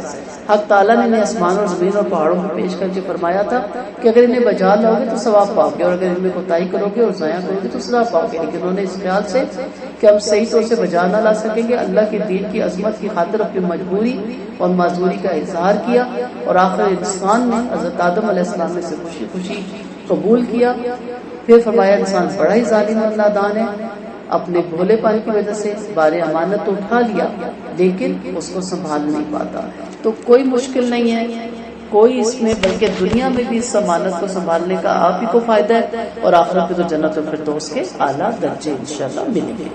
حق تعالیٰ نے انہیں آسمان اور زمین اور پہاڑوں میں پیش کر کے فرمایا تھا کہ اگر انہیں بجا لاؤ گے تو ثواب پاؤ گے اور اگر ان میں کوتاہی کرو گے اور ضائع کرو گے تو سزا پاؤ گے. لیکن انہوں نے اس خیال سے کہ ہم صحیح طور سے بجا نہ لا سکیں گے، اللہ کے دین کی عظمت کی خاطر اپنی مجبوری اور معذوری کا اظہار کیا اور آخر انسان نے حضرت آدم علیہ السلام میں سے خوشی خوشی قبول کیا. پھر فرمایا انسان بڑا ہی ظالم اور نادان ہے، اپنے بھولے پن کی وجہ سے بار امانت تو اٹھا لیا لیکن اس کو سنبھال نہیں پاتا. تو کوئی مشکل نہیں ہے کوئی اس میں، بلکہ دنیا میں بھی اس امانت کو سنبھالنے کا آپ ہی کو فائدہ ہے اور آخرت میں تو جنت الفردوس کے اعلیٰ درجے انشاءاللہ ملیں گے.